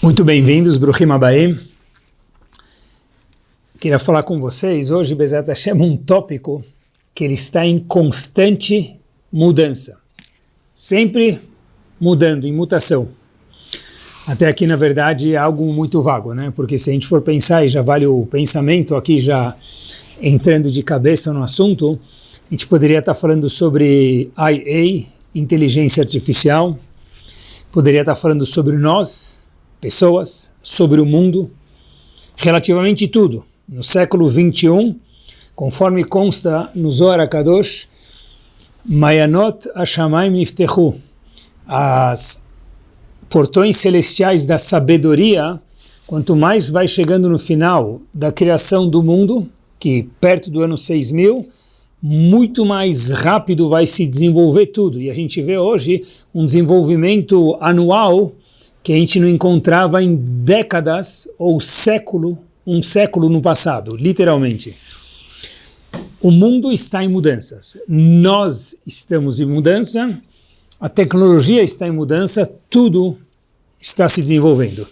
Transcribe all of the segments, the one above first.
Muito bem-vindos, Bruchim Abaim. Queria falar com vocês hoje, Bezerra Hashem, um tópico que ele está em constante mudança. Sempre mudando, em mutação. Até aqui, na verdade, é algo muito vago, né? Porque se a gente for pensar, e já vale o pensamento aqui já entrando de cabeça no assunto, a gente poderia estar falando sobre IA, inteligência artificial, poderia estar falando sobre nós, pessoas, sobre o mundo, relativamente tudo. No século 21, conforme consta no Zohar HaKadosh, Mayanot Hashamayim Niftechu, as portões celestiais da sabedoria, quanto mais vai chegando no final da criação do mundo, que perto do ano 6000, muito mais rápido vai se desenvolver tudo. E a gente vê hoje um desenvolvimento anual que a gente não encontrava em décadas ou um século no passado, literalmente. O mundo está em mudanças, nós estamos em mudança, a tecnologia está em mudança, tudo está se desenvolvendo.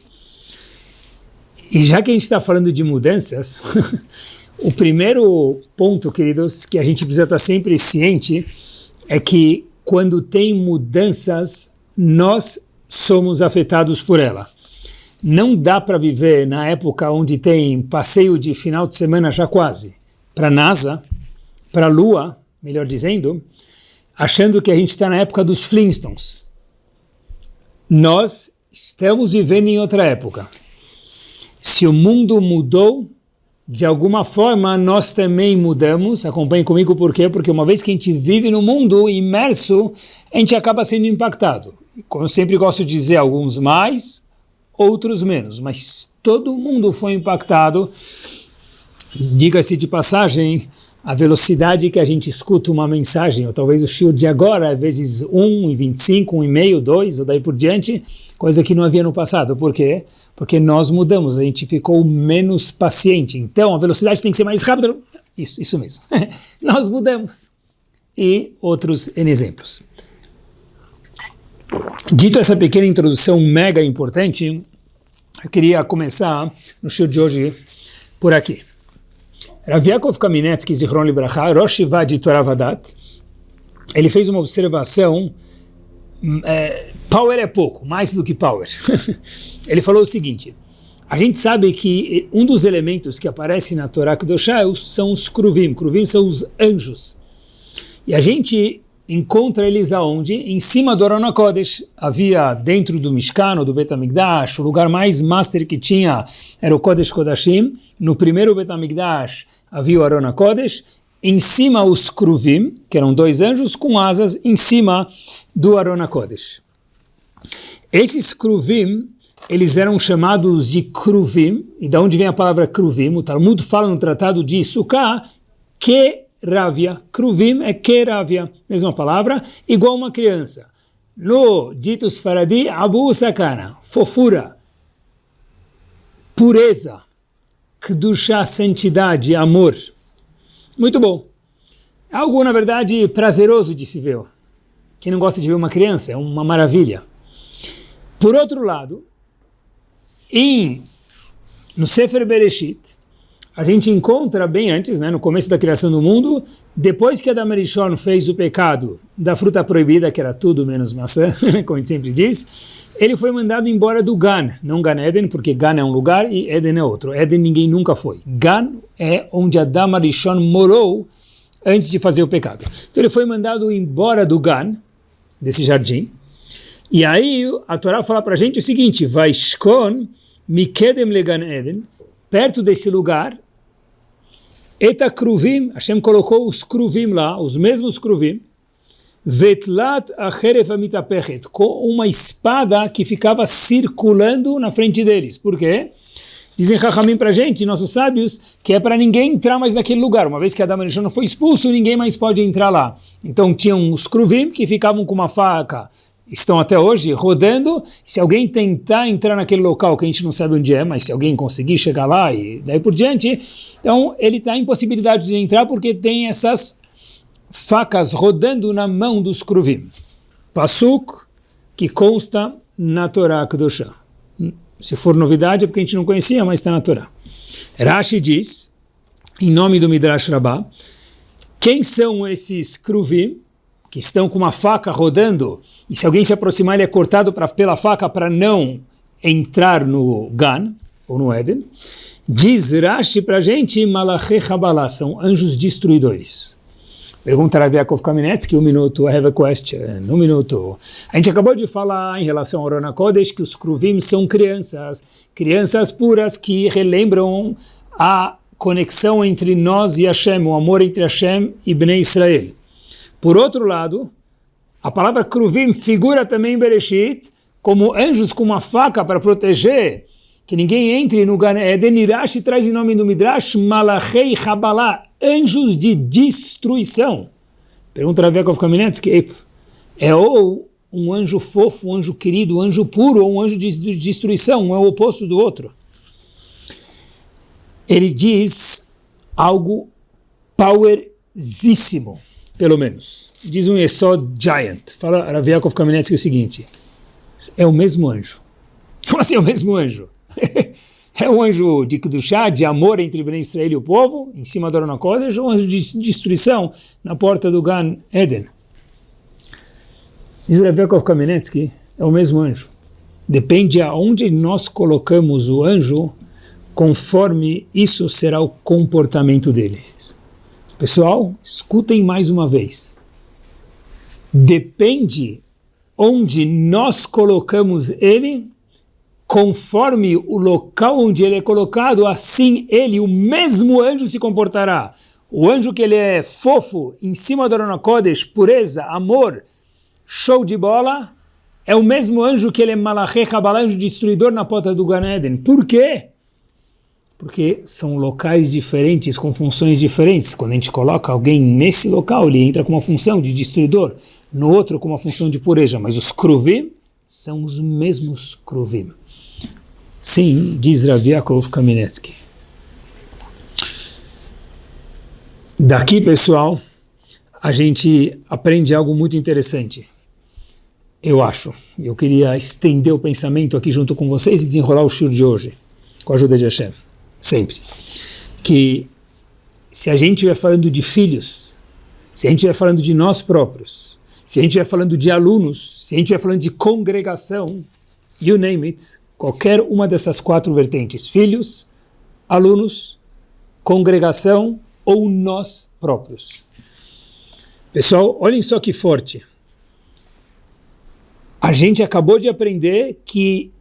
E já que a gente está falando de mudanças, o primeiro ponto, queridos, que a gente precisa estar sempre ciente é que quando tem mudanças, nós somos afetados por ela. Não dá para viver na época onde tem passeio de final de semana já quase, para a NASA, para a Lua, melhor dizendo, achando que a gente está na época dos Flintstones. Nós estamos vivendo em outra época. Se o mundo mudou, de alguma forma nós também mudamos. Acompanhe comigo por quê? Porque uma vez que a gente vive no mundo imerso, a gente acaba sendo impactado. Como eu sempre gosto de dizer, alguns mais, outros menos, mas todo mundo foi impactado. Diga-se de passagem, a velocidade que a gente escuta uma mensagem, ou talvez o shiur de agora, vezes 1,25, 1,5, 2, ou daí por diante, coisa que não havia no passado. Por quê? Porque nós mudamos, a gente ficou menos paciente. Então, a velocidade tem que ser mais rápida. Isso mesmo. Nós mudamos. E outros exemplos. Dito essa pequena introdução mega importante, eu queria começar no shiur de hoje por aqui. Rav Yaakov Kamenetsky, Zichron Libracha, Rosh Yeshiva de Torah Vadat, ele fez uma observação, power é pouco, mais do que power. Ele falou o seguinte: a gente sabe que um dos elementos que aparece na Torá Kedoshá são os Kruvim. Kruvim são os anjos. E a gente encontra eles aonde? Em cima do Aron HaKodesh. Havia dentro do Mishkan, ou do Bet HaMikdash, o lugar mais master que tinha era o Kodesh Kodashim. No primeiro Bet HaMikdash havia o Aron HaKodesh. Em cima os Kruvim, que eram dois anjos com asas, em cima do Aron HaKodesh. Esses Kruvim, eles eram chamados de Kruvim. E de onde vem a palavra Kruvim? O Talmud fala no tratado de Sukkah que Rávia, Kruvim é Keravia, mesma palavra, igual uma criança. No dito Sfaradi, Abu Sakana, fofura, pureza, Kedushá, santidade, amor. Muito bom. É algo, na verdade, prazeroso de se ver. Quem não gosta de ver uma criança, é uma maravilha. Por outro lado, no Sefer Bereshit, a gente encontra bem antes, no começo da criação do mundo, depois que Adam Rishon fez o pecado da fruta proibida, que era tudo menos maçã, como a gente sempre diz, ele foi mandado embora do Gan, não Gan Eden, porque Gan é um lugar e Eden é outro. Eden ninguém nunca foi. Gan é onde Adam Rishon morou antes de fazer o pecado. Então ele foi mandado embora do Gan, desse jardim, e aí a Torá fala pra gente o seguinte: Vaishkon mikedem legan Eden, perto desse lugar, Eta Kruvim, Hashem colocou os Kruvim lá, os mesmos Kruvim, Vetlat acheref amitapechet, com uma espada que ficava circulando na frente deles. Por quê? Dizem Chachamim pra gente, nossos sábios, que é para ninguém entrar mais naquele lugar. Uma vez que Adam Rishon foi expulso, ninguém mais pode entrar lá. Então tinham os Kruvim que ficavam com uma faca, estão até hoje rodando. Se alguém tentar entrar naquele local que a gente não sabe onde é, mas se alguém conseguir chegar lá e daí por diante, então ele está em possibilidade de entrar porque tem essas facas rodando na mão dos Kruvim. Pasuk que consta na Torá Kedoshá. Se for novidade é porque a gente não conhecia, mas está na Torá. Rashi diz, em nome do Midrash Rabbah, quem são esses kruvim, que estão com uma faca rodando, e se alguém se aproximar ele é cortado pela faca para não entrar no Gan, ou no Éden. Diz Rashi para a gente, Malachei Chabalá, são anjos destruidores. Pergunta Rav Yaakov Kamenetsky, I have a question, A gente acabou de falar em relação ao Arona Kodesh que os kruvim são crianças puras que relembram a conexão entre nós e Hashem, o amor entre Hashem e Bnei Israel. Por outro lado, a palavra kruvim figura também em Bereshit como anjos com uma faca para proteger que ninguém entre no Gan Eden. Rashi traz em nome do Midrash Malachei Chabalá, anjos de destruição. Pergunta Rav Yaakov Kamenetsky, é ou um anjo fofo, um anjo querido, um anjo puro, ou um anjo de destruição, um é o oposto do outro? Ele diz algo powerzíssimo, pelo menos. Diz um Yesod Giant. Fala Rav Yaakov Kamenetsky o seguinte, é o mesmo anjo. Como assim é o mesmo anjo? É um anjo de Kedushá, de amor entre Bnei Israel e o povo, em cima do Arona Kodesh, ou um anjo de destruição na porta do Gan Eden? Diz Rav Yaakov Kamenetsky, é o mesmo anjo. Depende aonde nós colocamos o anjo, conforme isso será o comportamento deles. Pessoal, escutem mais uma vez. Depende onde nós colocamos ele, conforme o local onde ele é colocado, assim ele, o mesmo anjo, se comportará. O anjo que ele é fofo, em cima do Arona Kodesh, pureza, amor, show de bola, é o mesmo anjo que ele é Malachei Chabalá, anjo destruidor na porta do Gan Eden. Por quê? Porque são locais diferentes, com funções diferentes. Quando a gente coloca alguém nesse local, ele entra com uma função de destruidor, no outro com uma função de pureza, mas os kruvim são os mesmos kruvim. Sim, diz Rav Yaakov Kamenetsky. Daqui, pessoal, a gente aprende algo muito interessante. Eu acho. Eu queria estender o pensamento aqui junto com vocês e desenrolar o shur de hoje, com a ajuda de Hashem. Sempre. Que se a gente estiver falando de filhos, se a gente estiver falando de nós próprios, se a gente estiver falando de alunos, se a gente estiver falando de congregação, you name it, qualquer uma dessas 4 vertentes, filhos, alunos, congregação ou nós próprios. Pessoal, olhem só que forte. A gente acabou de aprender que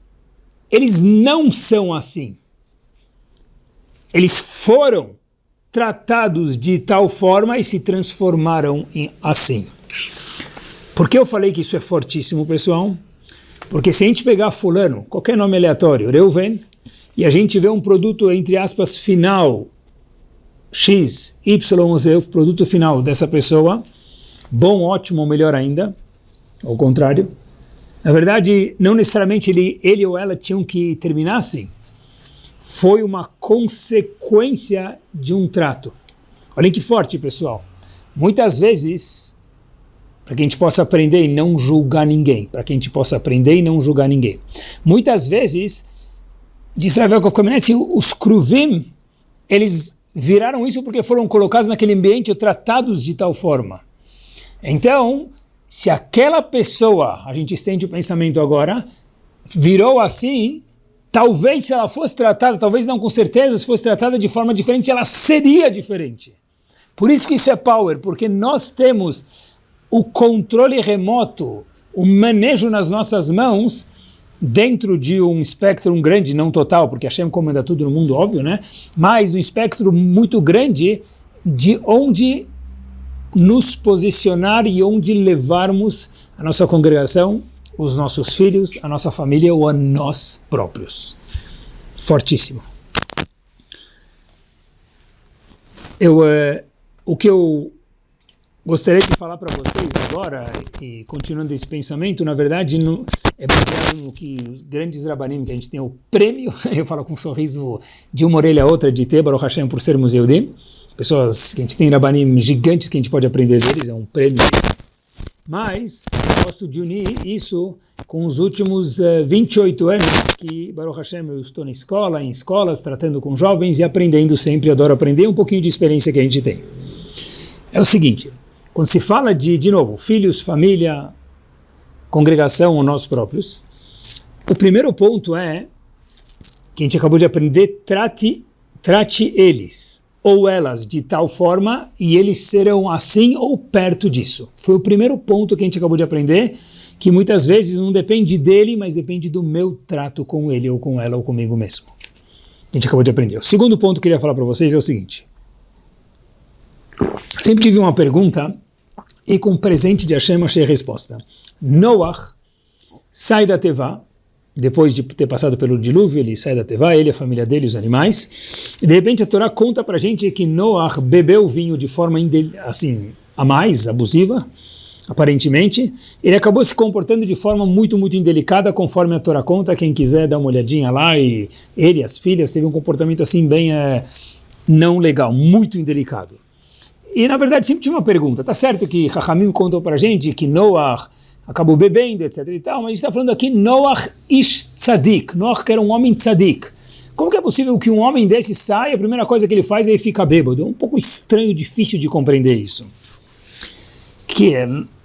eles não são assim. Eles foram tratados de tal forma e se transformaram em assim. Por que eu falei que isso é fortíssimo, pessoal? Porque se a gente pegar fulano, qualquer nome aleatório, Reuven, e a gente vê um produto, entre aspas, final, X, Y, Z, o produto final dessa pessoa, bom, ótimo ou melhor ainda, ao contrário, na verdade, não necessariamente ele ou ela tinham que terminar assim. Foi uma consequência de um trato. Olhem que forte, pessoal. Muitas vezes, para que a gente possa aprender e não julgar ninguém, muitas vezes, diz Rav Yaakov Kamenetsky, os kruvim, eles viraram isso porque foram colocados naquele ambiente, tratados de tal forma. Então, se aquela pessoa, a gente estende o pensamento agora, virou assim, talvez se ela fosse tratada, talvez não com certeza, se fosse tratada de forma diferente, ela seria diferente. Por isso que isso é power, porque nós temos o controle remoto, o manejo nas nossas mãos, dentro de um espectro grande, não total, porque Hashem comanda tudo no mundo, óbvio, né? Mas um espectro muito grande de onde nos posicionar e onde levarmos a nossa congregação, os nossos filhos, a nossa família ou a nós próprios. Fortíssimo. O que eu gostaria de falar para vocês agora, e continuando esse pensamento, na verdade é baseado no que os grandes rabanim, que a gente tem o prêmio, eu falo com um sorriso de uma orelha a outra, de ter Baruch Hashem por sermos Yehudim, pessoas que a gente tem rabanim gigantes que a gente pode aprender deles, é um prêmio. Mas gosto de unir isso com os últimos 28 anos que, Baruch Hashem, eu estou na escola, em escolas, tratando com jovens e aprendendo sempre, adoro aprender um pouquinho de experiência que a gente tem. É o seguinte, quando se fala de novo, filhos, família, congregação ou nós próprios, o primeiro ponto é, que a gente acabou de aprender, trate eles ou elas de tal forma e eles serão assim ou perto disso. Foi o primeiro ponto que a gente acabou de aprender, que muitas vezes não depende dele, mas depende do meu trato com ele ou com ela ou comigo mesmo. A gente acabou de aprender. O segundo ponto que eu queria falar para vocês é o seguinte. Sempre tive uma pergunta e com presente de Hashem achei a resposta. Noach sai da Tevá, depois de ter passado pelo dilúvio, ele sai da Tevá, ele, a família dele, os animais, e de repente a Torá conta pra gente que Noach bebeu vinho de forma assim, a mais, abusiva, aparentemente, ele acabou se comportando de forma muito, muito indelicada, conforme a Torá conta, quem quiser dar uma olhadinha lá, e ele e as filhas teve um comportamento assim bem não legal, muito indelicado. E na verdade sempre tive uma pergunta, tá certo que Chachamim contou pra gente que Noach acabou bebendo, etc e tal, mas a gente está falando aqui Noach ish tzadik, Noach que era um homem tzadik. Como que é possível que um homem desse saia, a primeira coisa que ele faz é ficar bêbado? É um pouco estranho, difícil de compreender isso. Que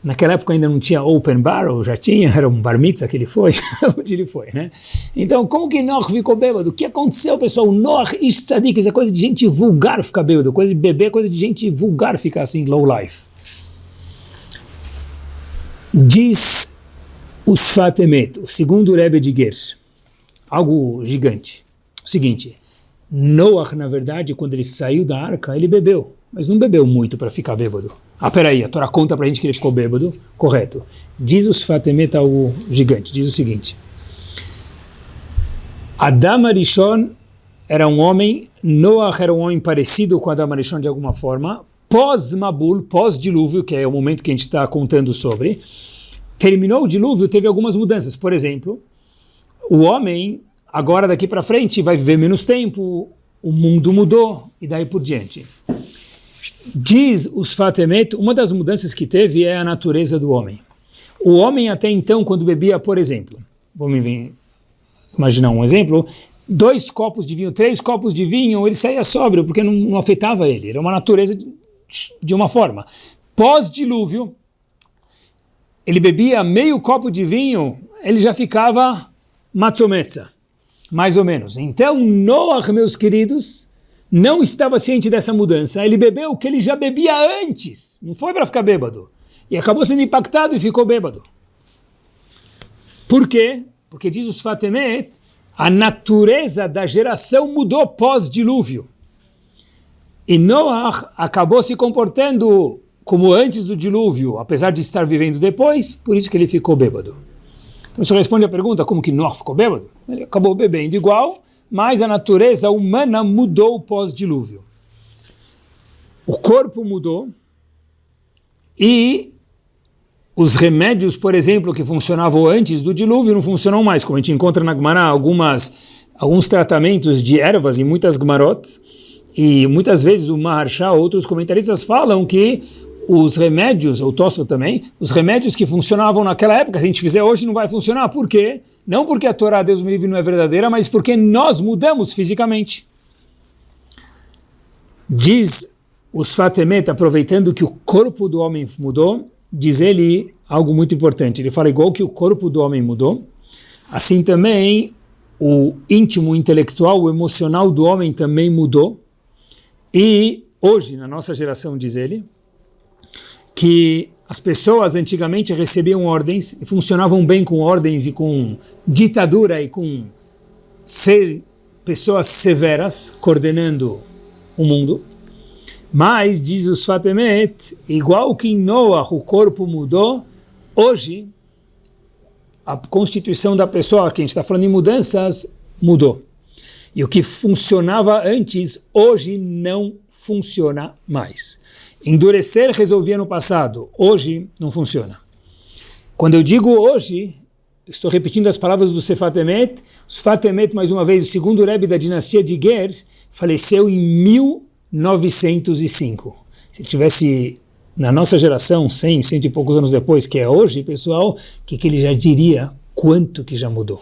naquela época ainda não tinha open bar, ou já tinha, era um bar mitzvah que ele foi, onde ele foi, né? Então, como que Noach ficou bêbado? O que aconteceu, pessoal? Noach ish tzadik, isso é coisa de gente vulgar ficar bêbado, coisa de beber, coisa de gente vulgar ficar assim, low life. Diz o Sfat Emet, o segundo Rebbe de Ger, algo gigante. O seguinte, Noach, na verdade, quando ele saiu da arca, ele bebeu, mas não bebeu muito para ficar bêbado. Peraí, a Torá conta pra gente que ele ficou bêbado, correto. Diz o Sfat Emet algo gigante, diz o seguinte, Adam Arishon era um homem, Noach era um homem parecido com Adam Arishon de alguma forma, pós-Mabul, pós-dilúvio, que é o momento que a gente está contando sobre, terminou o dilúvio, teve algumas mudanças. Por exemplo, o homem, agora daqui para frente, vai viver menos tempo, o mundo mudou, e daí por diante. Diz os Sfat Emet, uma das mudanças que teve é a natureza do homem. O homem até então, quando bebia, por exemplo, vamos imaginar um exemplo, 2 copos de vinho, 3 copos de vinho, ele saía sóbrio, porque não afetava ele, era uma natureza de uma forma. Pós-dilúvio, ele bebia meio copo de vinho, ele já ficava matzometza, mais ou menos. Então, Noach, meus queridos, não estava ciente dessa mudança. Ele bebeu o que ele já bebia antes, não foi para ficar bêbado. E acabou sendo impactado e ficou bêbado. Por quê? Porque diz os Sfat Emet, a natureza da geração mudou pós-dilúvio. E Noach acabou se comportando como antes do dilúvio, apesar de estar vivendo depois, por isso que ele ficou bêbado. Então isso responde a pergunta, como que Noach ficou bêbado? Ele acabou bebendo igual, mas a natureza humana mudou pós-dilúvio. O corpo mudou e os remédios, por exemplo, que funcionavam antes do dilúvio não funcionam mais, como a gente encontra na Gemara alguns tratamentos de ervas e muitas Gemarot. E muitas vezes o Maharsha, outros comentaristas falam que os remédios, ou Tosfot também, os remédios que funcionavam naquela época, se a gente fizer hoje não vai funcionar. Por quê? Não porque a Torá, Deus me livre, não é verdadeira, mas porque nós mudamos fisicamente. Diz o Sfat Emet, aproveitando que o corpo do homem mudou, diz ele algo muito importante. Ele fala igual que o corpo do homem mudou, assim também o íntimo, o intelectual, o emocional do homem também mudou. E hoje, na nossa geração, diz ele, que as pessoas antigamente recebiam ordens e funcionavam bem com ordens e com ditadura e com ser pessoas severas coordenando o mundo. Mas, diz o Sfat Emet, igual que em Noach o corpo mudou, hoje a constituição da pessoa, que a gente está falando em mudanças, mudou. E o que funcionava antes, hoje não funciona mais. Endurecer resolvia no passado, hoje não funciona. Quando eu digo hoje, estou repetindo as palavras do Sfat Emet. O Sfat Emet, mais uma vez, o segundo Rebbe da dinastia de Ger, faleceu em 1905. Se ele tivesse na nossa geração, 100, cento e poucos anos depois, que é hoje, pessoal, que ele já diria quanto que já mudou.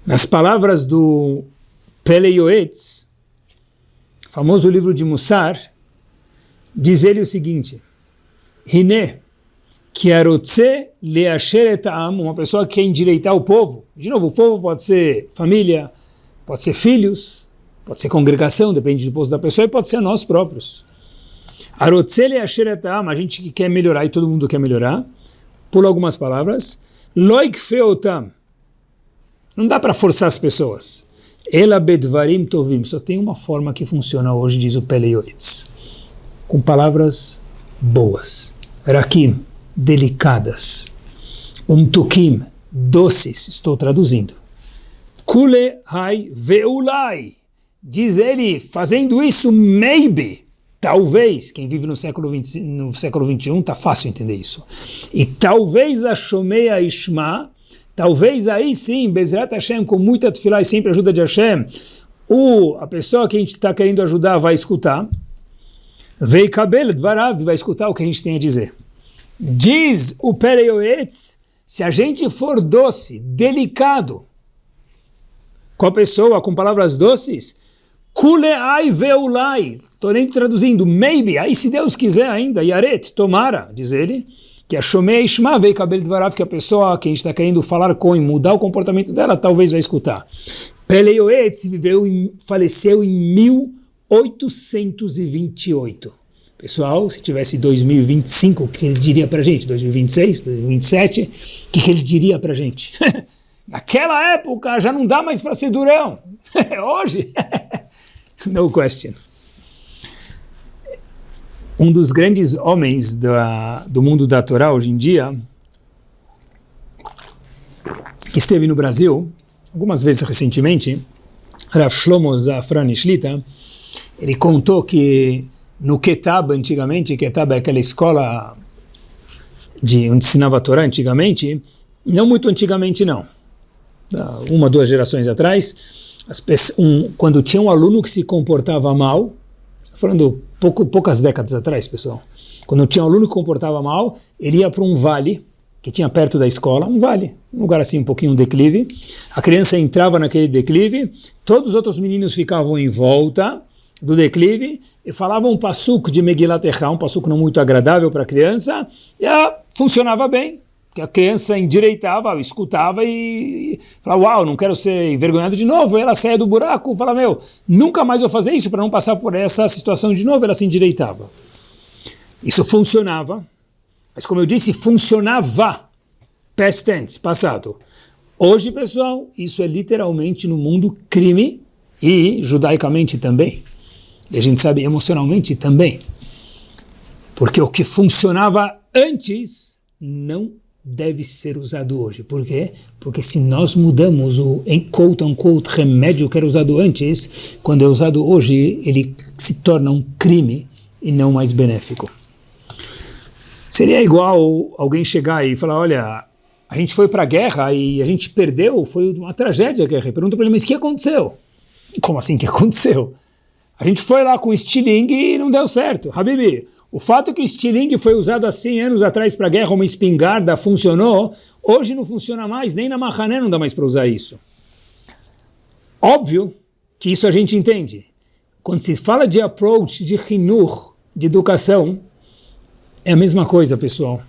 Nas palavras do Pele Yoetz, famoso livro de Mussar, diz ele o seguinte: Hine, que arotze leasher et ha'am, uma pessoa que quer endireitar o povo. De novo, o povo pode ser família, pode ser filhos, pode ser congregação, depende do posto da pessoa, e pode ser nós próprios. Arotze leasher et ha'am, a gente que quer melhorar, e todo mundo quer melhorar. Pula algumas palavras. Loik feotam, não dá para forçar as pessoas. Ela bedvarim tovim, só tem uma forma que funciona hoje, diz o Pele Yoetz, com palavras boas. Rakim, delicadas. Tukim, doces, estou traduzindo. Kule hai veulai, diz ele, fazendo isso, maybe, talvez, quem vive no século 21 está fácil entender isso. E talvez a Shomei Ishma, talvez aí sim, Bezrat Hashem, com muita tefilá e sempre ajuda de Hashem, a pessoa que a gente está querendo ajudar vai escutar. Veikabel Dvarav, vai escutar o que a gente tem a dizer. Diz o Pele Yoetz, se a gente for doce, delicado com a pessoa, com palavras doces, Kuleai veulai, estou nem traduzindo, maybe, aí se Deus quiser ainda, Yaret, tomara, diz ele, que a Shomei Ishma Veikabel Dvarav, que a pessoa que a gente está querendo falar com e mudar o comportamento dela, talvez vai escutar. Pele Yoetz faleceu em 1828. Pessoal, se tivesse 2025, o que ele diria pra gente? 2026, 2027, o que ele diria pra gente? Naquela época já não dá mais para ser durão. Hoje, no question. Um dos grandes homens do mundo da Torá hoje em dia, que esteve no Brasil, algumas vezes recentemente, Rav Shlomo Zafran Shlita, ele contou que no Ketab, antigamente, Ketab é aquela escola onde ensinava a Torá antigamente, não muito antigamente não, uma, 2 gerações atrás, quando tinha um aluno que se comportava mal, estou falando poucas décadas atrás, pessoal, quando tinha um aluno que comportava mal, ele ia para um vale, que tinha perto da escola, um vale, um lugar assim, um pouquinho declive, a criança entrava naquele declive, todos os outros meninos ficavam em volta do declive e falavam um passuco de Megilat Echa, um passuco não muito agradável para a criança, e funcionava bem, porque a criança endireitava, escutava e falava, uau, não quero ser envergonhado de novo, ela saia do buraco, falava, nunca mais vou fazer isso para não passar por essa situação de novo, ela se endireitava. Isso funcionava, mas como eu disse, funcionava, past tense, passado. Hoje, pessoal, isso é literalmente no mundo crime e judaicamente também. E a gente sabe emocionalmente também. Porque o que funcionava antes não deve ser usado hoje. Por quê? Porque se nós mudamos o quote-unquote remédio que era usado antes, quando é usado hoje, ele se torna um crime e não mais benéfico. Seria igual alguém chegar e falar, olha, a gente foi para a guerra e a gente perdeu, foi uma tragédia a guerra. E pergunta para ele, mas o que aconteceu? Como assim, o que aconteceu? A gente foi lá com estilingue e não deu certo. Habibi, o fato que o estilingue foi usado há 100 anos atrás para a guerra, uma espingarda, funcionou, hoje não funciona mais, nem na Mahané não dá mais para usar isso. Óbvio que isso a gente entende. Quando se fala de approach, de hinur, de educação, é a mesma coisa, pessoal.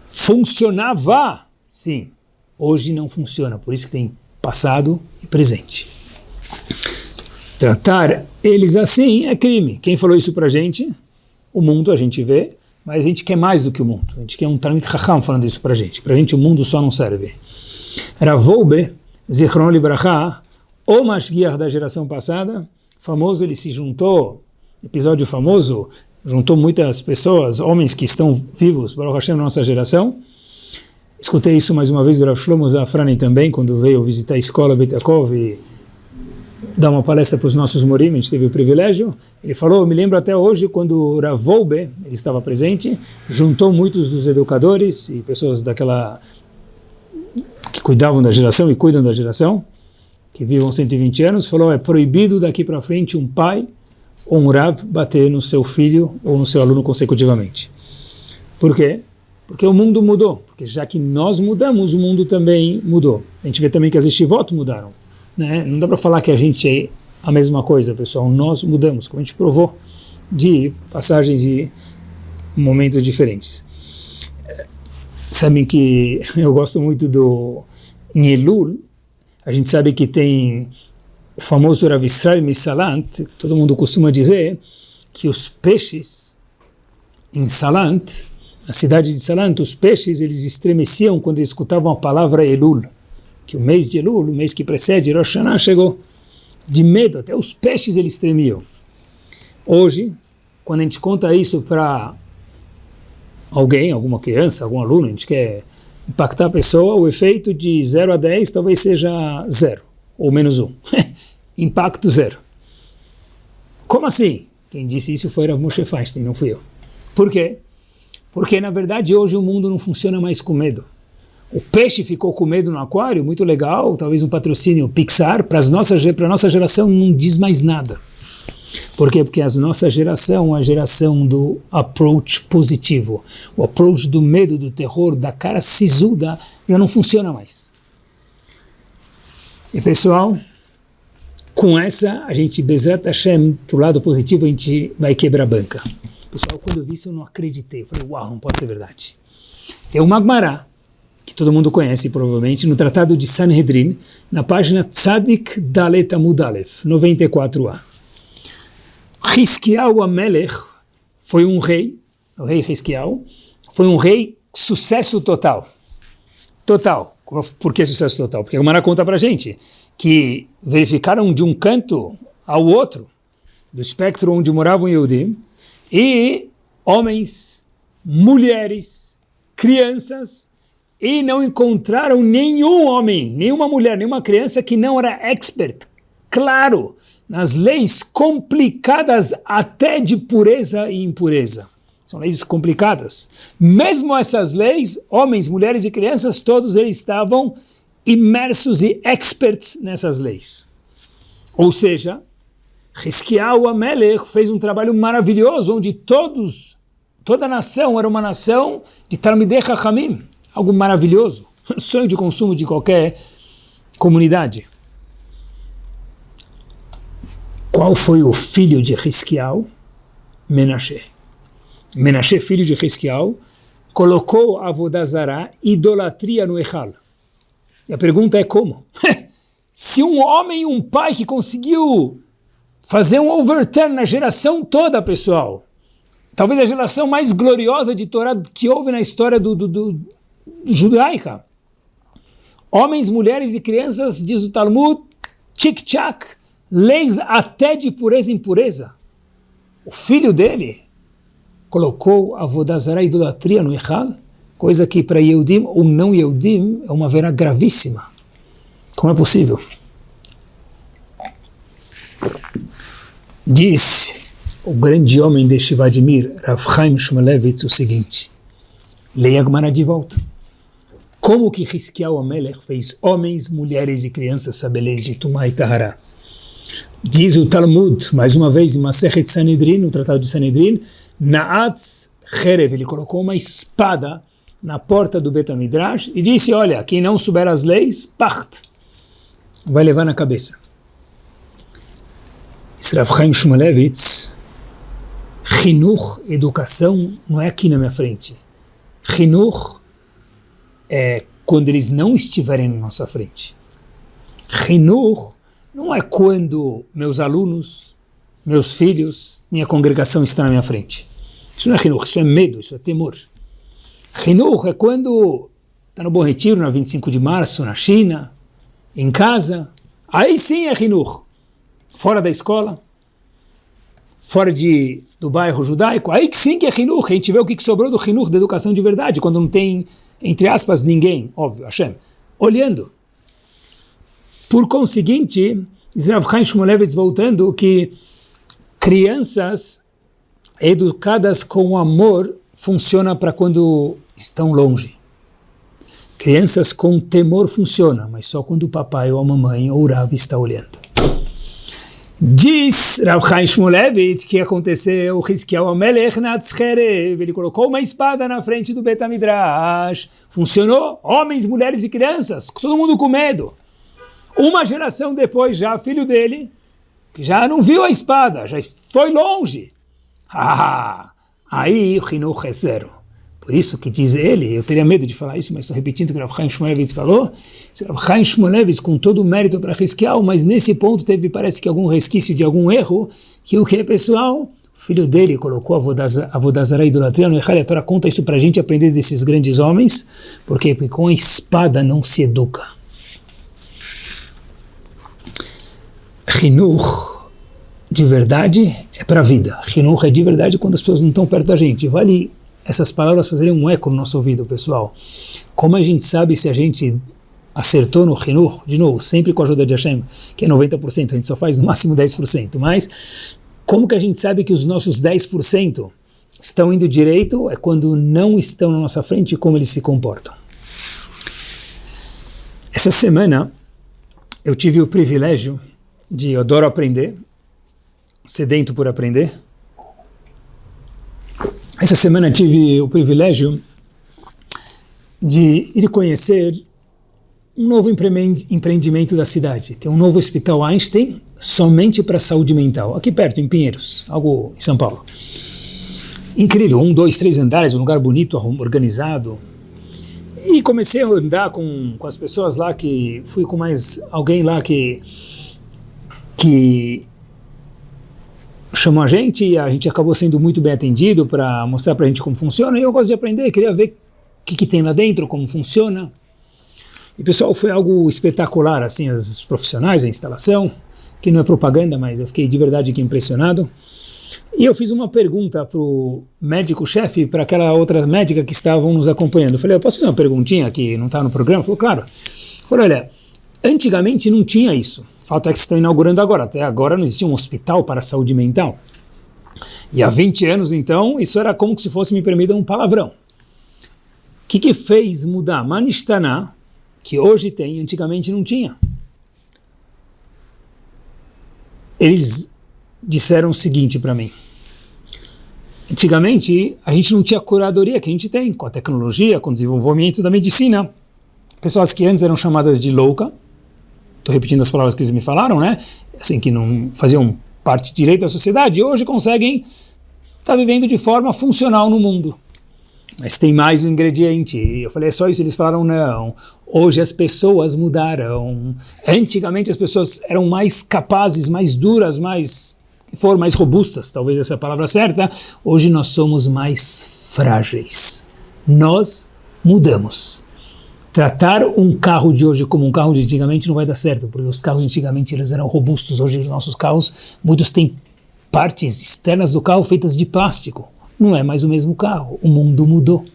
Funcionava, sim. Hoje não funciona, por isso que tem passado e presente. Tratar eles assim é crime. Quem falou isso pra gente? O mundo, a gente vê, mas a gente quer mais do que o mundo. A gente quer um Talmid Chacham falando isso pra gente. Pra gente o mundo só não serve. Rav Wolbe, Zichron Libracha, o Mashgiach da geração passada, famoso, ele se juntou, episódio famoso, juntou muitas pessoas, homens que estão vivos, Baruch Hashem, na nossa geração. Escutei isso mais uma vez do Rav Shlomo Zafrani também, quando veio visitar a escola Beit Yaakov e dar uma palestra para os nossos morim, a gente teve o privilégio. Ele falou, eu me lembro até hoje, quando o Rav Wolbe, ele estava presente, juntou muitos dos educadores e pessoas daquela que cuidavam da geração e cuidam da geração, que vivam 120 anos, falou, é proibido daqui para frente um pai ou um Rav bater no seu filho ou no seu aluno consecutivamente. Por quê? Porque o mundo mudou. Porque já que nós mudamos, o mundo também mudou. A gente vê também que as yeshivot mudaram, né? Não dá para falar que a gente é a mesma coisa, pessoal. Nós mudamos, como a gente provou de passagens e momentos diferentes. Sabem que eu gosto muito em Elul, a gente sabe que tem o famoso Rav Israel Misalant, todo mundo costuma dizer que os peixes em Salant, na cidade de Salant, os peixes eles estremeciam quando eles escutavam a palavra Elul, que o mês de Elul, o mês que precede Rosh Hashanah, chegou. De medo, até os peixes eles tremiam. Hoje, quando a gente conta isso para alguém, alguma criança, algum aluno, a gente quer impactar a pessoa, o efeito de 0 a 10 talvez seja 0, ou menos 1. Impacto 0. Como assim? Quem disse isso foi Rav Moshe Feinstein, não fui eu. Por quê? Porque, na verdade, hoje o mundo não funciona mais com medo. O peixe ficou com medo no aquário, muito legal, talvez um patrocínio Pixar, para a nossa geração não diz mais nada. Por quê? Porque a nossa geração é a geração do approach positivo. O approach do medo, do terror, da cara sisuda, já não funciona mais. E pessoal, com essa, a gente, Bezat Hashem, pro lado positivo, a gente vai quebrar a banca. Pessoal, quando eu vi isso, eu não acreditei. Eu falei, uau, não pode ser verdade. Tem uma Gemara, que todo mundo conhece provavelmente, no Tratado de Sanhedrin, na página Tzadik Dalet Amud Aleph, 94a. Hiskiau Amelech foi um rei, o rei Hiskiau, foi um rei sucesso total. Total. Por que sucesso total? Porque a Gemara conta pra gente que verificaram de um canto ao outro, do espectro onde moravam Yehudim, e homens, mulheres, crianças, e não encontraram nenhum homem, nenhuma mulher, nenhuma criança que não era expert, claro, nas leis complicadas até de pureza e impureza. São leis complicadas. Mesmo essas leis, homens, mulheres e crianças, todos eles estavam imersos e experts nessas leis. Ou seja, Hiskiau Amelech fez um trabalho maravilhoso, onde toda a nação era uma nação de Talmidei Chachamim, algo maravilhoso, sonho de consumo de qualquer comunidade. Qual foi o filho de Hiskiau? Menashe. Menashe, filho de Hiskiau, colocou a Avodah Zará, idolatria no Echal. E a pergunta é como? Se um homem e um pai que conseguiu fazer um overturn na geração toda, pessoal, talvez a geração mais gloriosa de Torá que houve na história do judaica. Homens, mulheres e crianças, diz o Talmud, tchik-tchak, leis até de pureza e impureza. O filho dele colocou a Avodah Zará, idolatria no Echal, coisa que para Yehudim ou não Yehudim é uma vera gravíssima. Como é possível? Diz o grande homem de Shivadimir, Rav Chaim Shmulevitz, o seguinte, leia a Gemara de volta. Como que Hiskiau Amelech fez homens, mulheres e crianças saber leis de Tumá e Tahará? Diz o Talmud, mais uma vez, em Masechet Sanhedrin, no Tratado de Sanhedrin, Naatz Cherev, ele colocou uma espada na porta do Bet HaMidrash e disse, olha, quem não souber as leis, pacht, vai levar na cabeça. Rav Chaim Shmulevitz, Chinuch, educação, não é aqui na minha frente. Chinuch é quando eles não estiverem na nossa frente. Chinuch não é quando meus alunos, meus filhos, minha congregação está na minha frente. Isso não é Chinuch, isso é medo, isso é temor. Chinuch é quando está no Bom Retiro, na 25 de março, na China, em casa. Aí sim é Chinuch. Fora da escola, fora do bairro judaico, aí que sim que é Chinuch. A gente vê o que sobrou do Chinuch, da educação de verdade, quando não tem, entre aspas, ninguém, óbvio, Hashem, olhando. Por conseguinte, diz Rav Chaim Shmulevitz, voltando, que crianças educadas com amor funciona para quando estão longe. Crianças com temor funciona, mas só quando o papai ou a mamãe ou o Rav está olhando. Diz Rav Chaim Shmulevitz que aconteceu o Hizkiyahu Amelech Natzcherev, ele colocou uma espada na frente do Bet HaMidrash, funcionou, homens, mulheres e crianças, todo mundo com medo. Uma geração depois já, filho dele, que já não viu a espada, já foi longe. Aí o Hinuch é zero. Por isso que diz ele, eu teria medo de falar isso, mas estou repetindo o que Rav Chaim Shmulevitz falou. Rav Chaim Shmulevitz com todo o mérito para Hizkiyahu, mas nesse ponto teve, parece que algum resquício de algum erro, que o que, pessoal? O filho dele colocou a Vodazara e idolatria no Echal, a Torá conta isso para a gente aprender desses grandes homens, porque com a espada não se educa. Hinuch de verdade é para a vida. Hinuch é de verdade quando as pessoas não estão perto da gente. Vale essas palavras fazerem um eco no nosso ouvido, pessoal. Como a gente sabe se a gente acertou no Hinuch, de novo, sempre com a ajuda de Hashem, que é 90%, a gente só faz no máximo 10%, mas como que a gente sabe que os nossos 10% estão indo direito? É quando não estão na nossa frente e como eles se comportam. Essa semana eu tive o privilégio eu adoro aprender, sedento por aprender. Essa semana tive o privilégio de ir conhecer um novo empreendimento da cidade. Tem um novo hospital Einstein somente para saúde mental, aqui perto, em Pinheiros, algo em São Paulo. Incrível, 1, 2, 3 andares, um lugar bonito, organizado. E comecei a andar com as pessoas lá, que fui com mais alguém lá que chamou a gente, e a gente acabou sendo muito bem atendido para mostrar para a gente como funciona, e eu gosto de aprender, queria ver o que tem lá dentro, como funciona. E pessoal, foi algo espetacular, assim, os profissionais, a instalação, que não é propaganda, mas eu fiquei de verdade aqui impressionado. E eu fiz uma pergunta para o médico-chefe, para aquela outra médica que estavam nos acompanhando. Eu falei, eu posso fazer uma perguntinha que não está no programa? Ele falou, claro. Eu falei, olha, antigamente não tinha isso. Fato é que estão inaugurando agora. Até agora não existia um hospital para a saúde mental. E há 20 anos, então, isso era como se fosse, me permita, um palavrão. O que fez mudar? Manishtaná, que hoje tem, antigamente não tinha. Eles disseram o seguinte para mim. Antigamente, a gente não tinha a curadoria que a gente tem, com a tecnologia, com o desenvolvimento da medicina. Pessoas que antes eram chamadas de louca, estou repetindo as palavras que eles me falaram, né? Assim, que não faziam parte direito da sociedade, e hoje conseguem estar vivendo de forma funcional no mundo. Mas tem mais um ingrediente. E eu falei, é só isso? Eles falaram, não. Hoje as pessoas mudaram. Antigamente as pessoas eram mais capazes, mais duras, mais robustas, talvez essa é a palavra certa. Hoje nós somos mais frágeis. Nós mudamos. Tratar um carro de hoje como um carro de antigamente não vai dar certo, porque os carros de antigamente eles eram robustos. Hoje os nossos carros, muitos têm partes externas do carro feitas de plástico. Não é mais o mesmo carro, o mundo mudou.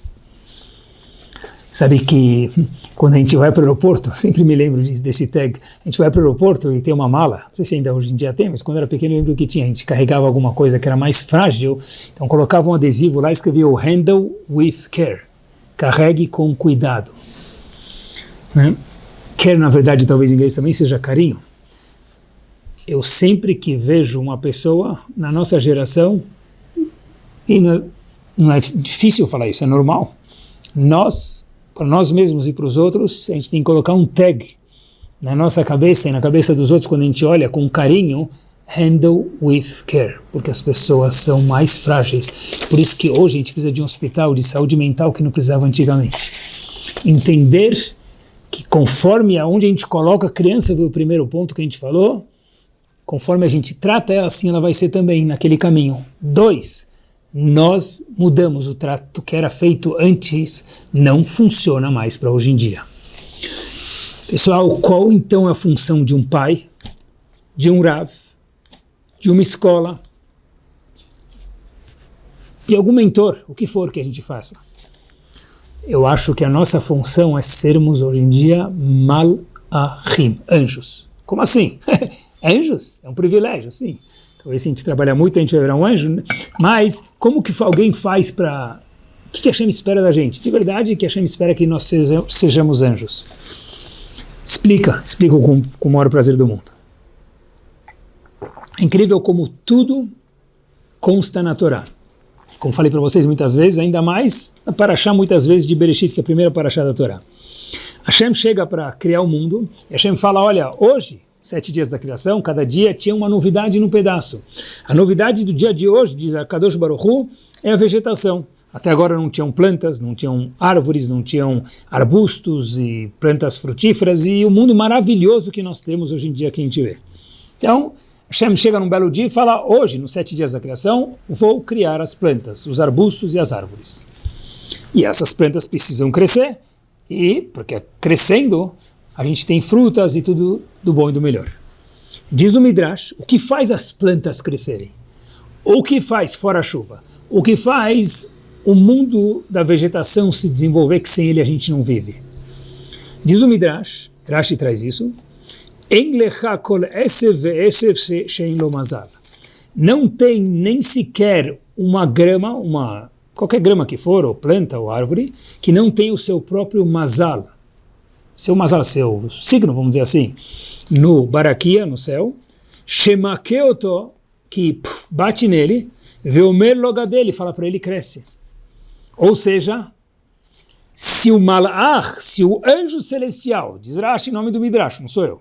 Sabe que quando a gente vai para o aeroporto, sempre me lembro desse tag, a gente vai para o aeroporto e tem uma mala, não sei se ainda hoje em dia tem, mas quando era pequeno eu lembro que tinha, a gente carregava alguma coisa que era mais frágil, então colocava um adesivo lá e escrevia o handle with care, carregue com cuidado. Né? Care, na verdade, talvez em inglês também seja carinho. Eu sempre que vejo uma pessoa na nossa geração, e não é difícil falar isso, é normal, para nós mesmos e para os outros, a gente tem que colocar um tag na nossa cabeça e na cabeça dos outros, quando a gente olha com carinho, handle with care, porque as pessoas são mais frágeis. Por isso que hoje a gente precisa de um hospital de saúde mental que não precisava antigamente. Entender que conforme aonde a gente coloca a criança, foi o primeiro ponto que a gente falou, conforme a gente trata ela, assim ela vai ser também naquele caminho. 2, nós mudamos, o trato que era feito antes não funciona mais para hoje em dia. Pessoal, qual então é a função de um pai, de um Rav, de uma escola e algum mentor, o que for que a gente faça? Eu acho que a nossa função é sermos hoje em dia malachim, anjos. Como assim? Anjos? É um privilégio, sim. Talvez se a gente trabalhar muito, a gente vai virar um anjo, né? Mas como que alguém faz para... O que a Hashem espera da gente? De verdade, que a Hashem espera que nós sejamos anjos. Explica com o maior prazer do mundo. É incrível como tudo consta na Torá. Como falei para vocês muitas vezes, ainda mais na Parashá, muitas vezes, de Bereshit, que é a primeira Parashá da Torá. Hashem chega para criar o mundo, e Hashem fala, olha, hoje, 7 dias da criação, cada dia tinha uma novidade num pedaço. A novidade do dia de hoje, diz Kadosh Baruch Hu, é a vegetação. Até agora não tinham plantas, não tinham árvores, não tinham arbustos e plantas frutíferas, e o mundo maravilhoso que nós temos hoje em dia que a gente vê. Então, Hashem chega num belo dia e fala, hoje, nos 7 dias da criação, vou criar as plantas, os arbustos e as árvores. E essas plantas precisam crescer, e porque crescendo, a gente tem frutas e tudo do bom e do melhor. Diz o Midrash, o que faz as plantas crescerem? O que faz fora a chuva? O que faz o mundo da vegetação se desenvolver, que sem ele a gente não vive? Diz o Midrash, Rashi traz isso, não tem nem sequer uma grama, qualquer grama que for, ou planta ou árvore, que não tem o seu próprio mazal, seu signo, vamos dizer assim, no baraquia, no céu, shemakeoto, que bate nele, veomer loga dele, fala para ele, cresce. Ou seja, se o malach, se o anjo celestial, diz Rashi em nome do Midrash, não sou eu,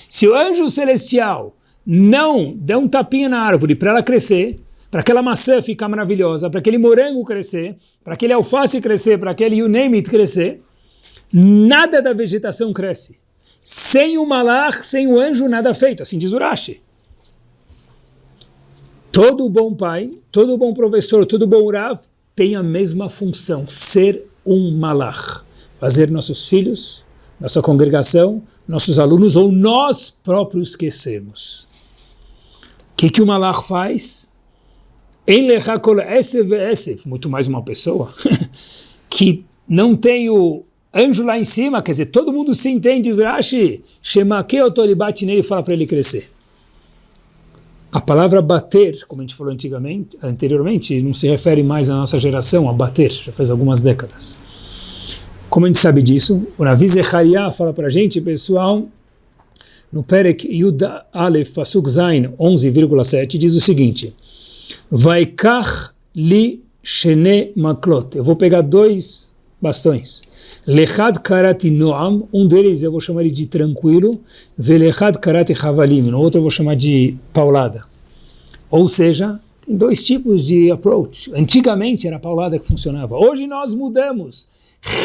se o anjo celestial não der um tapinha na árvore para ela crescer, para aquela maçã ficar maravilhosa, para aquele morango crescer, para aquele alface crescer, para aquele you name it crescer, nada da vegetação cresce. Sem o malach, sem o anjo, nada feito, assim diz o Rashi. Todo bom pai, todo bom professor, todo bom rav tem a mesma função, ser um malach, fazer nossos filhos, nossa congregação, nossos alunos ou nós próprios crescermos. O que o malach faz? Muito mais uma pessoa que não tem o anjo lá em cima, quer dizer, todo mundo se entende, diz Rashi, ele bate nele e fala para ele crescer. A palavra bater, como a gente falou anteriormente, não se refere mais à nossa geração, a bater, já faz algumas décadas. Como a gente sabe disso, o Ravi Zecharia fala para a gente, pessoal, no Perek Yud Aleph Pasuk Zain 11,7, diz o seguinte, Vaikach li shene maklot, eu vou pegar 2 bastões, Lechad karati noam, um deles eu vou chamar de tranquilo, velechad karati chavalim, no outro eu vou chamar de paulada. Ou seja, tem 2 tipos de approach. Antigamente era a paulada que funcionava. Hoje nós mudamos.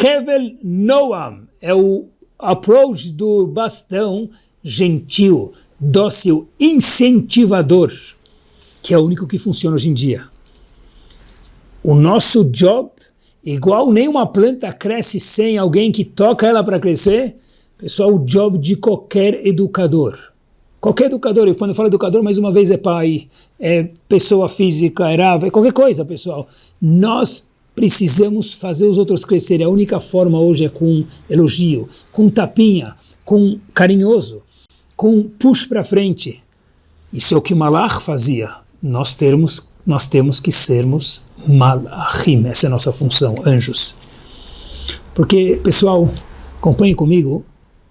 Hevel noam é o approach do bastão gentil, dócil, incentivador, que é o único que funciona hoje em dia. O nosso job, igual nenhuma planta cresce sem alguém que toca ela para crescer, pessoal, o job de qualquer educador. Qualquer educador, quando eu falo educador, mais uma vez é pai, é pessoa física, é rav, é qualquer coisa, pessoal. Nós precisamos fazer os outros crescerem. A única forma hoje é com elogio, com tapinha, com carinhoso, com push para frente. Isso é o que o Malach fazia. Nós temos que sermos Malachim, essa é a nossa função, anjos. Porque, pessoal, acompanhem comigo,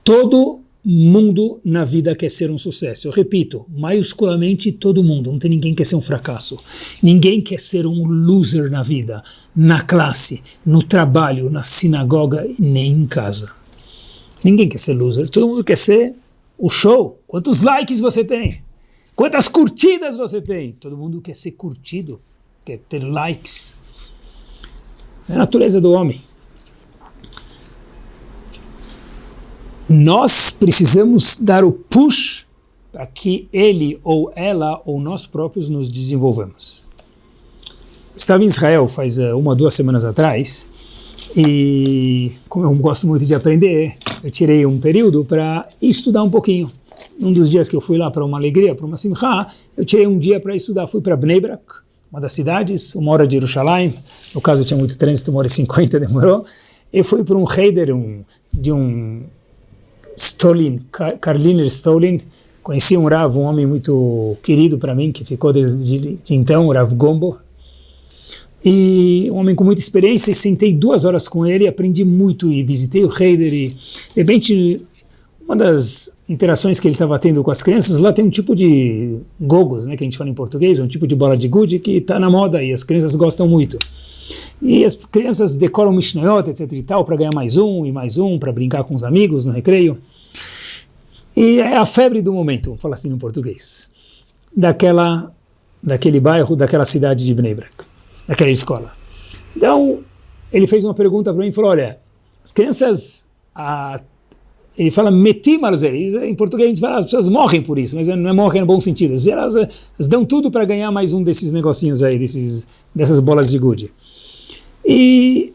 todo mundo na vida quer ser um sucesso. Eu repito, maiusculamente todo mundo, não tem ninguém que quer ser um fracasso. Ninguém quer ser um loser na vida, na classe, no trabalho, na sinagoga, nem em casa. Ninguém quer ser loser, todo mundo quer ser o show. Quantos likes você tem? Quantas curtidas você tem? Todo mundo quer ser curtido, quer ter likes. É a natureza do homem. Nós precisamos dar o push para que ele ou ela ou nós próprios nos desenvolvamos. Eu estava em Israel faz 1 ou 2 semanas atrás e, como eu gosto muito de aprender, eu tirei um período para estudar um pouquinho. Um dos dias que eu fui lá para uma alegria, para uma simcha, eu tirei um dia para estudar. Fui para Bnei Brak, uma das cidades, 1 hora de Jerusalém. No caso, tinha muito trânsito, 1h50 demorou. Eu fui para um Heider, de um Stolin, Karliner Stolin. Conheci um Rav, um homem muito querido para mim, que ficou desde então, o Rav Gombo. E um homem com muita experiência, e sentei 2 horas com ele, aprendi muito e visitei o Heider e, de repente, Uma das interações que ele estava tendo com as crianças, lá tem um tipo de gogos, né, que a gente fala em português, um tipo de bola de gude que está na moda e as crianças gostam muito. E as crianças decoram Mishnayot, etc e tal, para ganhar mais um, para brincar com os amigos no recreio. E é a febre do momento, vamos falar assim no português, daquele bairro, daquela cidade de Bnei Brak, daquela escola. Então, ele fez uma pergunta para mim e falou, olha, as crianças, ele fala metim alzer, em português a gente fala, as pessoas morrem por isso, mas não é morrem no bom sentido, elas dão tudo para ganhar mais um desses negocinhos aí, dessas bolas de gude. E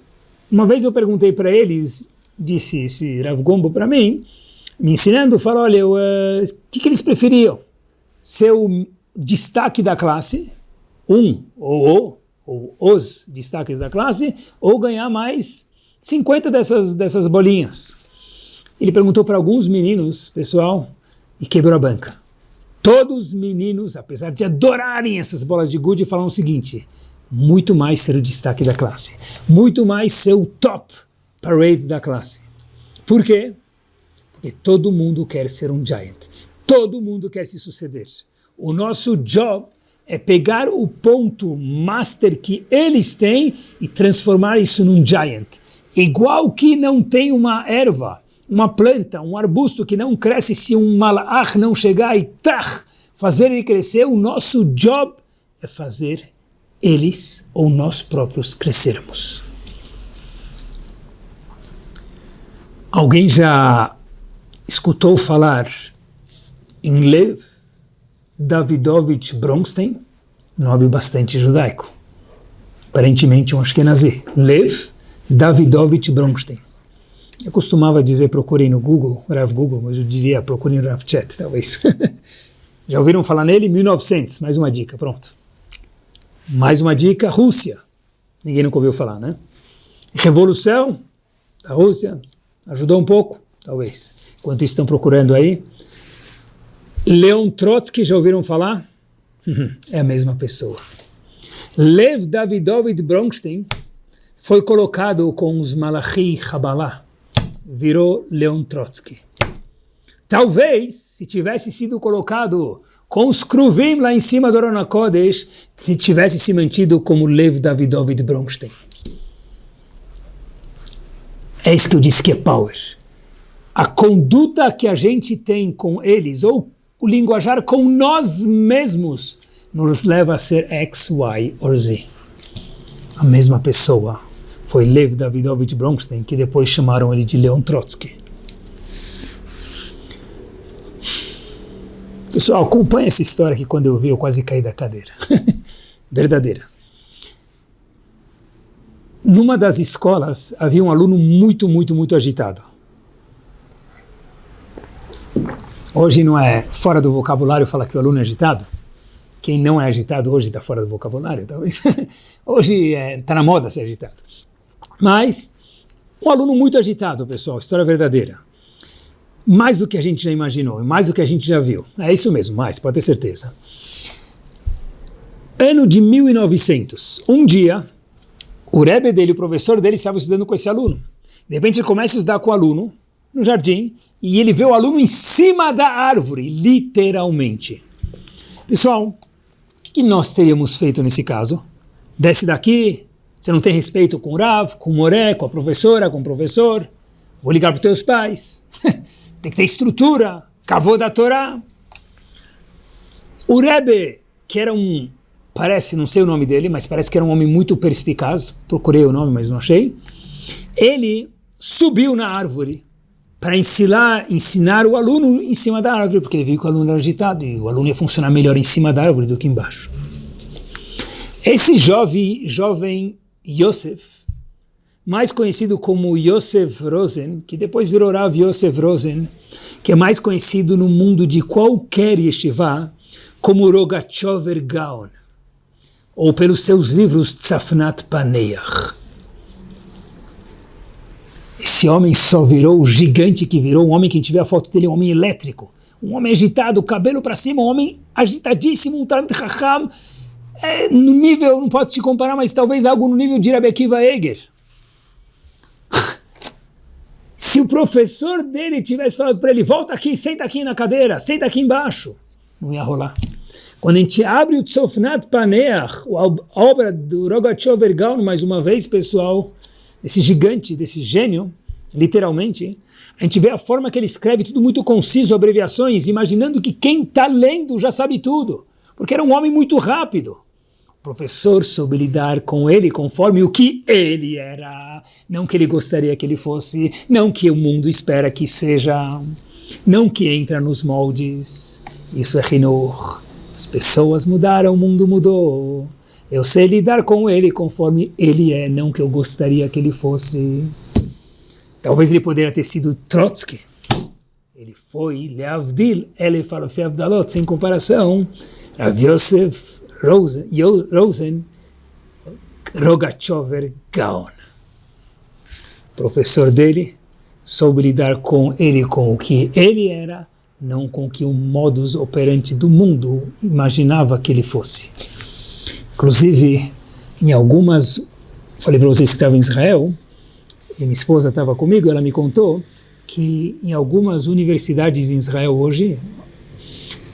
uma vez eu perguntei para eles, disse esse Rav Gombo para mim, me ensinando, falou, olha, o que eles preferiam? Ser o destaque da classe, ou os destaques da classe, ou ganhar mais 50 dessas bolinhas. Ele perguntou para alguns meninos, pessoal, e quebrou a banca. Todos os meninos, apesar de adorarem essas bolas de gude, falam o seguinte, muito mais ser o destaque da classe, muito mais ser o top parade da classe. Por quê? Porque todo mundo quer ser um giant, todo mundo quer se suceder. O nosso job é pegar o ponto master que eles têm e transformar isso num giant. Igual que não tem uma erva, uma planta, um arbusto que não cresce se um malach não chegar e fazer ele crescer, o nosso job é fazer eles ou nós próprios crescermos. Alguém já escutou falar em Lev Davidovich Bronstein? Nome bastante judaico. Aparentemente um ashkenazi. Lev Davidovich Bronstein. Eu costumava dizer procurem no Google, Rav Google, mas eu diria procurem no Rav Chat, talvez. Já ouviram falar nele? 1900, mais uma dica, pronto. Mais uma dica, Rússia. Ninguém nunca ouviu falar, né? Revolução da Rússia, ajudou um pouco, talvez. Enquanto estão procurando aí. Leon Trotsky, já ouviram falar? É a mesma pessoa. Lev Davidovich Bronstein foi colocado com os Malachi Habalá, virou Leon Trotsky. Talvez, se tivesse sido colocado com os Kruvim lá em cima do Aron HaKodesh, se tivesse se mantido como Lev Davidovich Bronstein. É isso que eu disse que é power. A conduta que a gente tem com eles, ou o linguajar com nós mesmos, nos leva a ser X, Y ou Z. A mesma pessoa foi Lev Davidovich Bronstein, que depois chamaram ele de Leon Trotsky. Pessoal, acompanha essa história que quando eu vi eu quase caí da cadeira. Verdadeira. Numa das escolas havia um aluno muito agitado. Hoje não é fora do vocabulário falar que o aluno é agitado? Quem não é agitado hoje está fora do vocabulário, talvez. Hoje está na moda ser agitado. Mas um aluno muito agitado, pessoal, história verdadeira. Mais do que a gente já imaginou, mais do que a gente já viu. É isso mesmo, mais, pode ter certeza. Ano de 1900, um dia, o Rebbe dele, o professor dele, estava estudando com esse aluno. De repente ele começa a estudar com o aluno no jardim e ele vê o aluno em cima da árvore, literalmente. Pessoal, o que nós teríamos feito nesse caso? Desce daqui, você não tem respeito com o Rav, com o Moré, com a professora, com o professor, vou ligar para os teus pais. Tem que ter estrutura, cavô da Torá. O Rebbe, que era parece, não sei o nome dele, mas parece que era um homem muito perspicaz, procurei o nome, mas não achei. Ele subiu na árvore para ensinar o aluno em cima da árvore, porque ele viu que o aluno era agitado e o aluno ia funcionar melhor em cima da árvore do que embaixo. Esse jovem Yosef, mais conhecido como Yosef Rosen, que depois virou Rav Yosef Rosen, que é mais conhecido no mundo de qualquer yeshiva como Rogachover Gaon, ou pelos seus livros Tzafnat Paneach. Esse homem só virou o gigante que virou, um homem que a gente vê a foto dele, um homem elétrico, um homem agitado, cabelo para cima, um homem agitadíssimo, um Talmid Chacham, no nível, não pode se comparar, mas talvez algo no nível de Rabbi Akiva Eger. Se o professor dele tivesse falado para ele, volta aqui, senta aqui na cadeira, senta aqui embaixo, não ia rolar. Quando a gente abre o Tzofnat Paneach, a obra do Rogachover Gaon, mais uma vez, pessoal, desse gigante, desse gênio, literalmente, a gente vê a forma que ele escreve, tudo muito conciso, abreviações, imaginando que quem está lendo já sabe tudo, porque era um homem muito rápido. O professor soube lidar com ele conforme o que ele era, não que ele gostaria que ele fosse, não que o mundo espera que seja, não que entra nos moldes. Isso é Hinur. As pessoas mudaram, o mundo mudou. Eu sei lidar com ele conforme ele é, não que eu gostaria que ele fosse. Talvez ele poderia ter sido Trotsky. Ele foi Leavdil, ele falou Feavdalot, sem comparação. Rav Yosef Rosen Rogachover Gaon. O professor dele soube lidar com ele com o que ele era, não com o que o modus operandi do mundo imaginava que ele fosse. Inclusive, em algumas, falei para vocês que estava em Israel, e minha esposa estava comigo, ela me contou que em algumas universidades em Israel hoje,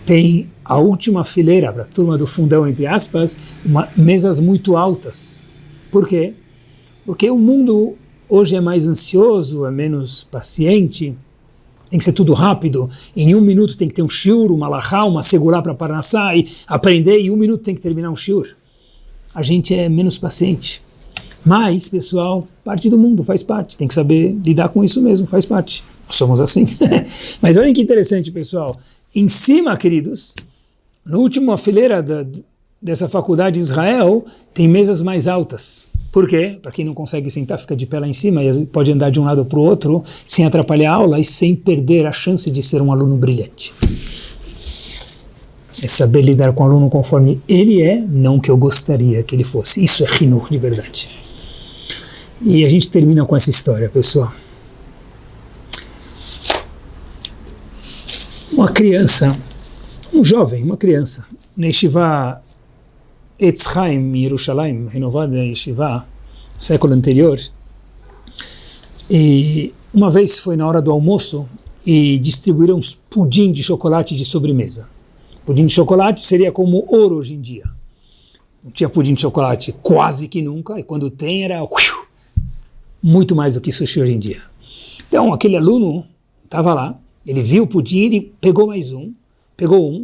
tem a última fileira para a turma do fundão, entre aspas, mesas muito altas. Por quê? Porque o mundo hoje é mais ansioso, é menos paciente, tem que ser tudo rápido, em 1 minuto tem que ter um shiur, uma lahá, uma segulá para parnassá, e aprender, em 1 minuto tem que terminar um shiur. A gente é menos paciente. Mas, pessoal, parte do mundo, faz parte, tem que saber lidar com isso mesmo, faz parte. Nós somos assim. Mas olhem que interessante, pessoal. Em cima, queridos, na última fileira dessa faculdade em Israel, tem mesas mais altas. Por quê? Para quem não consegue sentar, fica de pé lá em cima e pode andar de um lado para o outro, sem atrapalhar a aula e sem perder a chance de ser um aluno brilhante. É saber lidar com o aluno conforme ele é, não que eu gostaria que ele fosse. Isso é Hinur de verdade. E a gente termina com essa história, pessoal. Uma criança, um jovem, uma criança, na Yeshiva Etz Chaim, em Yerushalayim, renovada Yeshiva, no século anterior, e uma vez foi na hora do almoço e distribuíram uns pudim de chocolate de sobremesa. Pudim de chocolate seria como ouro hoje em dia. Não tinha pudim de chocolate quase que nunca, e quando tem era muito mais do que sushi hoje em dia. Então aquele aluno estava lá, ele viu o pudim, ele pegou mais um,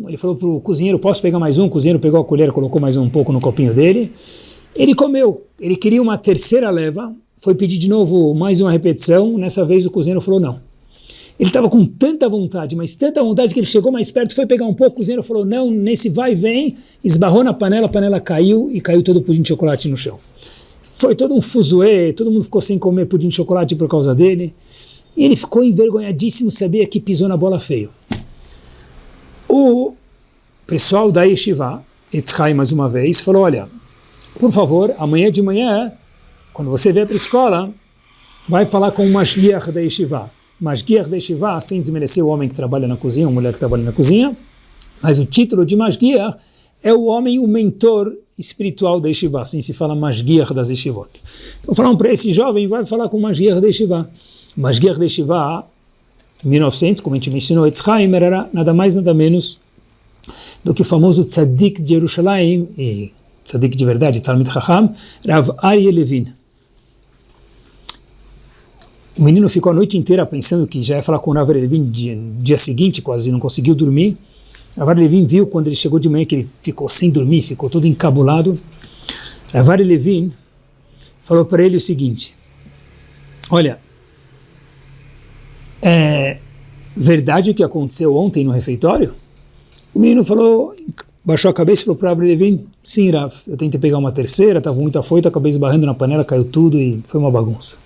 ele falou para o cozinheiro, posso pegar mais um? O cozinheiro pegou a colher, colocou mais um pouco no copinho dele, ele comeu, ele queria uma terceira leva, foi pedir de novo mais uma repetição, nessa vez o cozinheiro falou não. Ele estava com tanta vontade, mas tanta vontade que ele chegou mais perto, foi pegar um pouco, o cozinheiro falou não, nesse vai e vem, esbarrou na panela, a panela caiu e caiu todo o pudim de chocolate no chão. Foi todo um fuzuê, todo mundo ficou sem comer pudim de chocolate por causa dele, e ele ficou envergonhadíssimo, sabia que pisou na bola feio. O pessoal da Yeshiva, Etz Chaim mais uma vez, falou, olha, por favor, amanhã de manhã, quando você vier para a escola, vai falar com o Mashgiach da Yeshiva. Mashgiach da Yeshiva, sem desmerecer o homem que trabalha na cozinha, a mulher que trabalha na cozinha, mas o título de Mashgiach é o homem, o mentor espiritual da Yeshiva, assim se fala Mashgiach das Yeshivot. Então falaram para esse jovem, vai falar com o Mashgiach da Yeshiva. Mashgiach da Yeshiva, em 1900, como a gente mencionou, Etz Chaim era nada mais, nada menos do que o famoso Tzadik de Yerushalayim, e Tzadik de verdade, Talmid Chacham, Rav Aryeh Levin. O menino ficou a noite inteira pensando que já ia falar com o Rav Aryeh Levin dia seguinte, quase não conseguiu dormir. Rav Aryeh Levin viu quando ele chegou de manhã que ele ficou sem dormir, ficou todo encabulado. Rav Aryeh Levin falou para ele o seguinte, olha, é verdade o que aconteceu ontem no refeitório? O menino falou, baixou a cabeça e falou para Rav Aryeh Levin, sim, Rav, eu tentei pegar uma terceira, estava muito afoito, acabei esbarrando na panela, caiu tudo e foi uma bagunça.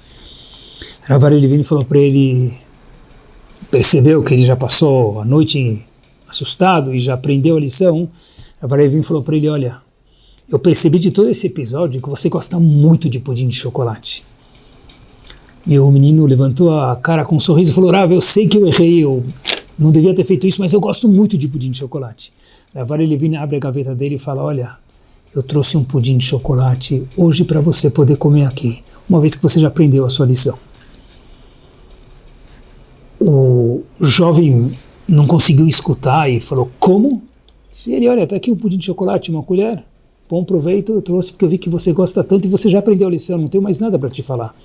Rav Aryeh Levin falou para ele, percebeu que ele já passou a noite assustado e já aprendeu a lição. Rav Aryeh Levin falou para ele, olha, eu percebi de todo esse episódio que você gosta muito de pudim de chocolate. E o menino levantou a cara com um sorriso e falou, Rav, eu sei que eu errei, eu não devia ter feito isso, mas eu gosto muito de pudim de chocolate. Rav Aryeh Levin abre a gaveta dele e fala, olha, eu trouxe um pudim de chocolate hoje para você poder comer aqui, uma vez que você já aprendeu a sua lição. O jovem não conseguiu escutar e falou, como? Se ele, olha, está aqui um pudim de chocolate, uma colher, bom proveito, eu trouxe porque eu vi que você gosta tanto e você já aprendeu a lição, não tenho mais nada para te falar.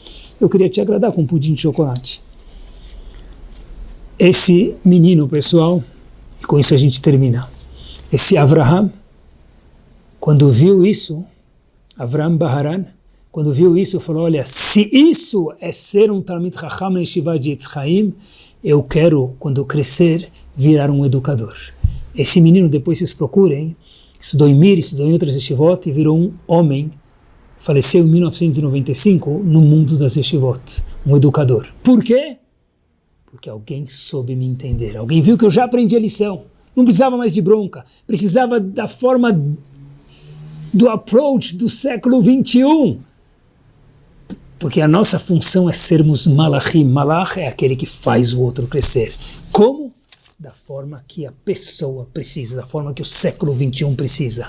Eu queria te agradar com um pudim de chocolate. Esse menino, pessoal, e com isso a gente termina, esse Avraham, quando viu isso, Avraham Baharan, quando viu isso, falou, olha, se isso é ser um Talmid Chacham na Yeshiva de Etz Chaim, eu quero, quando eu crescer, virar um educador. Esse menino, depois vocês procurem, estudou em Mir, estudou em outras yeshivot e virou um homem, faleceu em 1995 no mundo das yeshivot, um educador. Por quê? Porque alguém soube me entender, alguém viu que eu já aprendi a lição, não precisava mais de bronca, precisava da forma do approach do século 21, porque a nossa função é sermos malachim. Malach é aquele que faz o outro crescer. Como? Da forma que a pessoa precisa, da forma que o século 21 precisa.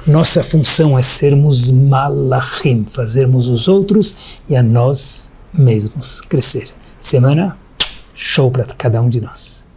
Nossa função é sermos malachim, fazermos os outros e a nós mesmos crescer. Semana, show para cada um de nós.